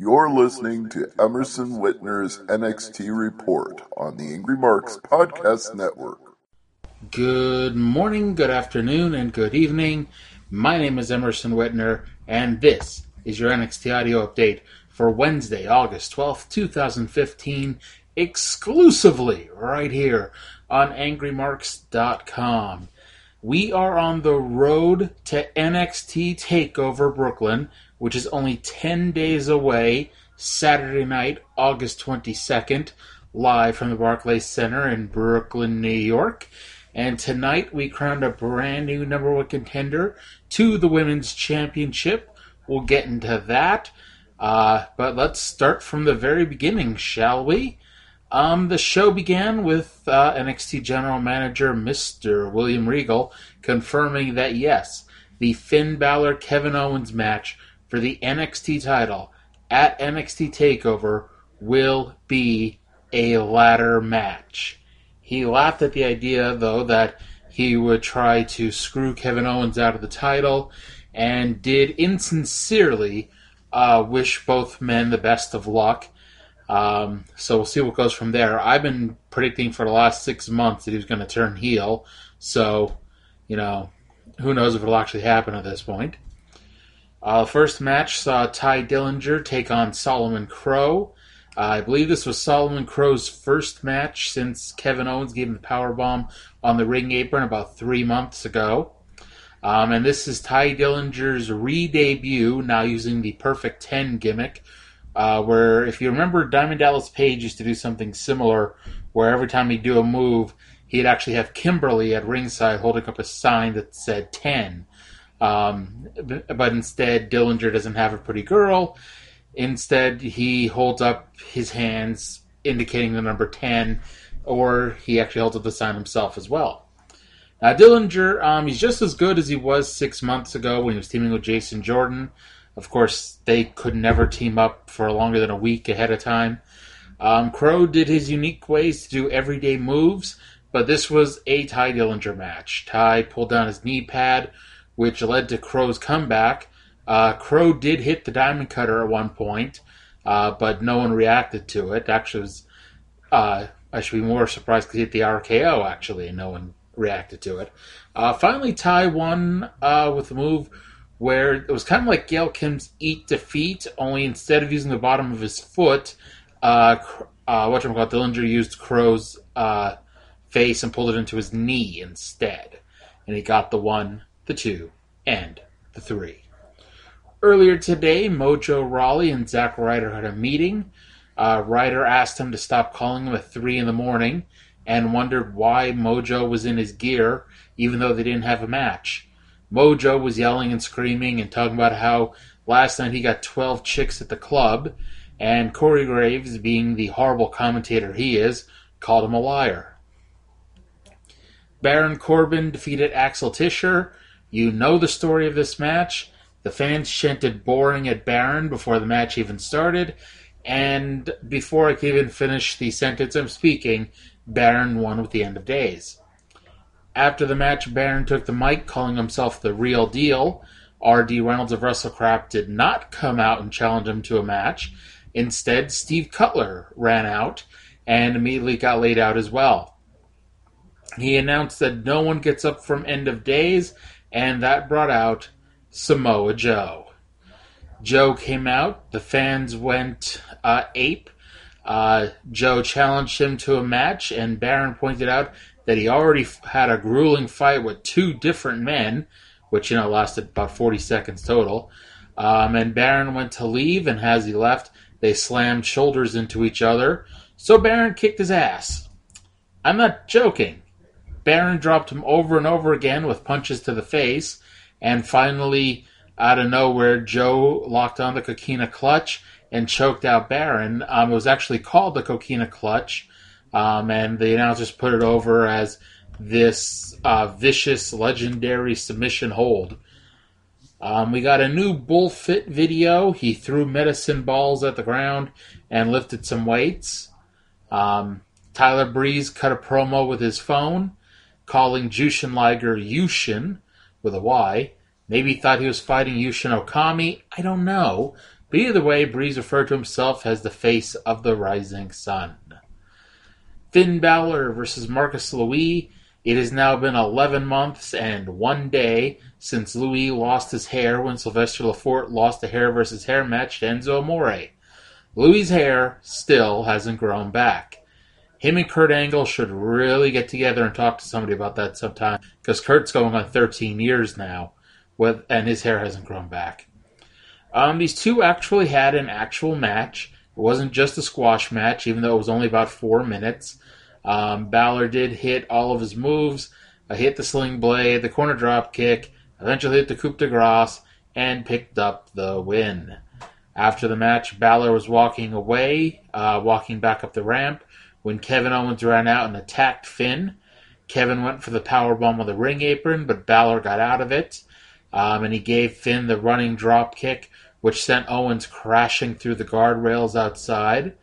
You're listening to Emerson Whitner's NXT Report on the Angry Marks Podcast Network. Good morning, good afternoon, and good evening. My name is Emerson Whitner, and this is your NXT audio update for Wednesday, August 12th, 2015, exclusively right here on AngryMarks.com. We are on the road to NXT TakeOver Brooklyn, which is only 10 days away, Saturday night, August 22nd, live from the Barclays Center in Brooklyn, New York. And tonight we crowned a brand new number one contender to the Women's Championship. We'll get into that. But let's start from the very beginning, shall we? The show began with NXT General Manager Mr. William Regal confirming that yes, the Finn Balor-Kevin Owens match for the NXT title at NXT TakeOver will be a ladder match. He laughed at the idea, though, that he would try to screw Kevin Owens out of the title and did insincerely wish both men the best of luck. So we'll see what goes from there. I've been predicting for the last 6 months that he was going to turn heel. So, who knows if it'll actually happen at this point. First match saw Ty Dillinger take on Solomon Crowe. I believe this was Solomon Crowe's first match since Kevin Owens gave him the powerbomb on the ring apron about 3 months ago. And this is Ty Dillinger's re-debut, now using the Perfect 10 gimmick, where, if you remember, Diamond Dallas Page used to do something similar, where every time he'd do a move, he'd actually have Kimberly at ringside holding up a sign that said 10. But instead, Dillinger doesn't have a pretty girl. Instead, he holds up his hands indicating the number 10, or he actually holds up the sign himself as well. Now, Dillinger, he's just as good as he was 6 months ago when he was teaming with Jason Jordan. Of course, they could never team up for longer than a week ahead of time. Crowe did his unique ways to do everyday moves, but this was a Ty Dillinger match. Ty pulled down his knee pad, which led to Crowe's comeback. Crowe did hit the Diamond Cutter at one point, but no one reacted to it. Actually, I should be more surprised because he hit the RKO, actually, and no one reacted to it. Finally, Ty won with a move where it was kind of like Gail Kim's Eat Defeat, only instead of using the bottom of his foot, Dillinger used Crowe's face and pulled it into his knee instead. And he got the 1, the 2, and the 3. Earlier today, Mojo Rawley and Zack Ryder had a meeting. Ryder asked him to stop calling him at 3 in the morning and wondered why Mojo was in his gear, even though they didn't have a match. Mojo was yelling and screaming and talking about how last night he got 12 chicks at the club, and Corey Graves, being the horrible commentator he is, called him a liar. Baron Corbin defeated Axel Tischer. You know the story of this match. The fans chanted boring at Baron before the match even started, and before I could even finish the sentence I'm speaking, Baron won with the end of days. After the match, Baron took the mic, calling himself the real deal. R.D. Reynolds of WrestleCrap did not come out and challenge him to a match. Instead, Steve Cutler ran out and immediately got laid out as well. He announced that no one gets up from end of days, and that brought out Samoa Joe. Joe came out. The fans went ape. Joe challenged him to a match, and Baron pointed out that he already had a grueling fight with 2 different men, which lasted about 40 seconds total. And Baron went to leave, and as he left, they slammed shoulders into each other. So Baron kicked his ass. I'm not joking. Baron dropped him over and over again with punches to the face. And finally, out of nowhere, Joe locked on the Coquina Clutch and choked out Baron. It was actually called the Coquina Clutch, and the announcers put it over as this vicious, legendary submission hold. We got a new bullfit video. He threw medicine balls at the ground and lifted some weights. Tyler Breeze cut a promo with his phone, calling Jushin Liger Yushin with a Y. Maybe he thought he was fighting Yushin Okami. I don't know. But either way, Breeze referred to himself as the face of the rising sun. Finn Balor versus Marcus Louis. It has now been 11 months and 1 day since Louis lost his hair when Sylvester Lefort lost a hair versus hair match to Enzo Amore. Louis' hair still hasn't grown back. Him and Kurt Angle should really get together and talk to somebody about that sometime, because Kurt's going on 13 years now, and his hair hasn't grown back. These two actually had an actual match. It wasn't just a squash match, even though it was only about 4 minutes. Balor did hit all of his moves, hit the sling blade, the corner drop kick, eventually hit the coup de grace, and picked up the win. After the match, Balor was walking back up the ramp, when Kevin Owens ran out and attacked Finn. Kevin went for the powerbomb on the ring apron, but Balor got out of it, and he gave Finn the running drop kick, which sent Owens crashing through the guardrails outside.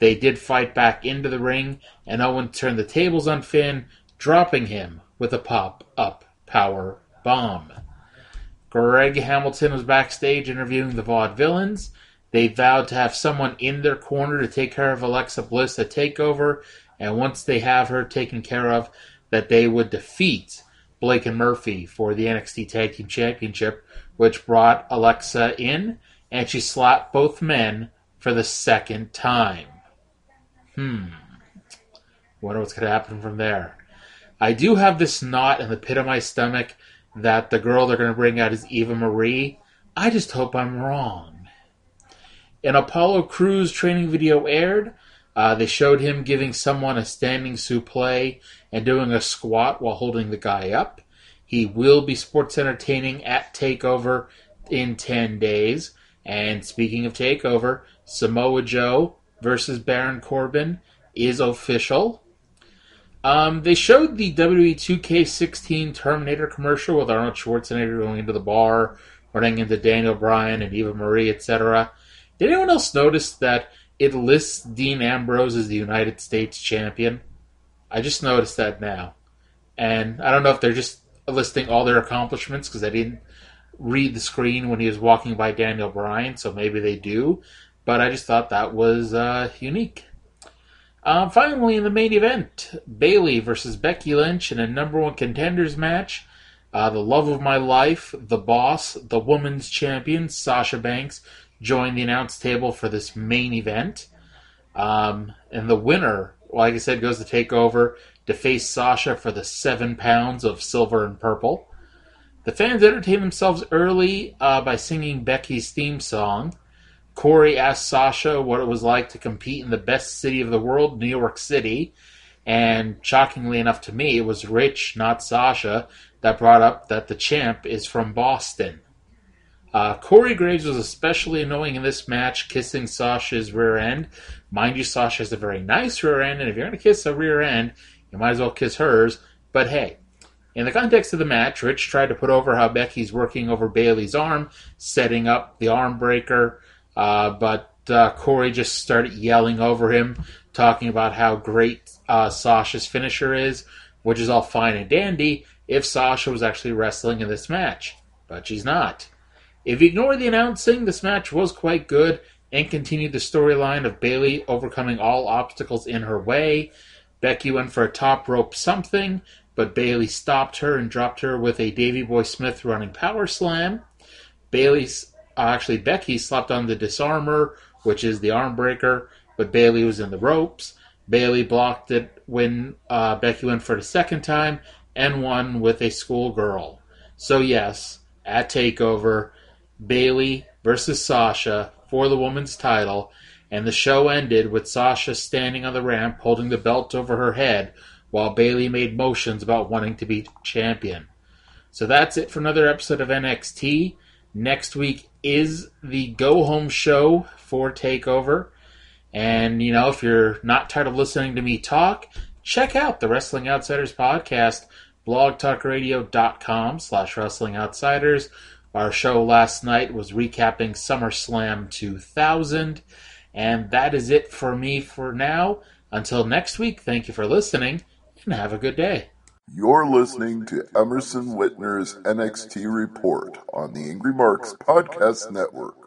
They did fight back into the ring, and Owens turned the tables on Finn, dropping him with a pop-up power bomb. Greg Hamilton was backstage interviewing the Vaudevillains. They vowed to have someone in their corner to take care of Alexa Bliss at TakeOver, and once they have her taken care of, that they would defeat Blake and Murphy for the NXT Tag Team Championship, which brought Alexa in, and she slapped both men for the second time. Wonder what's going to happen from there. I do have this knot in the pit of my stomach that the girl they're going to bring out is Eva Marie. I just hope I'm wrong. An Apollo Crews training video aired. They showed him giving someone a standing suplex and doing a squat while holding the guy up. He will be sports entertaining at TakeOver in 10 days. And speaking of TakeOver, Samoa Joe versus Baron Corbin is official. They showed the WWE 2K16 Terminator commercial with Arnold Schwarzenegger going into the bar, running into Daniel Bryan and Eva Marie, etc. Did anyone else notice that it lists Dean Ambrose as the United States champion? I just noticed that now. And I don't know if they're just listing all their accomplishments, because I didn't read the screen when he was walking by Daniel Bryan, so maybe they do. But I just thought that was unique. Finally, in the main event, Bayley versus Becky Lynch in a number one contenders match. The love of my life, the boss, the women's champion, Sasha Banks, joined the announce table for this main event. And the winner, like I said, goes to TakeOver to face Sasha for the 7 pounds of silver and purple. The fans entertained themselves early by singing Becky's theme song. Corey asked Sasha what it was like to compete in the best city of the world, New York City. And shockingly enough to me, it was Rich, not Sasha, that brought up that the champ is from Boston. Corey Graves was especially annoying in this match, kissing Sasha's rear end. Mind you, Sasha has a very nice rear end, and if you're going to kiss a rear end, you might as well kiss hers. But hey, in the context of the match, Rich tried to put over how Becky's working over Bayley's arm, setting up the arm breaker. But Corey just started yelling over him, talking about how great Sasha's finisher is, which is all fine and dandy if Sasha was actually wrestling in this match. But she's not. If you ignore the announcing, this match was quite good and continued the storyline of Bayley overcoming all obstacles in her way. Becky went for a top rope something, but Bayley stopped her and dropped her with a Davey Boy Smith running power slam. Becky slapped on the disarmer, which is the arm breaker, but Bayley was in the ropes. Bayley blocked it when Becky went for the second time and won with a schoolgirl. So yes, at TakeOver, Bayley versus Sasha for the women's title, and the show ended with Sasha standing on the ramp holding the belt over her head while Bayley made motions about wanting to be champion. So that's it for another episode of NXT. Next week is the go-home show for TakeOver. And, if you're not tired of listening to me talk, check out the Wrestling Outsiders podcast, blogtalkradio.com/Wrestling Outsiders. Our show last night was recapping SummerSlam 2000. And that is it for me for now. Until next week, thank you for listening, and have a good day. You're listening to Emerson Whitner's NXT Report on the Angry Marks Podcast Network.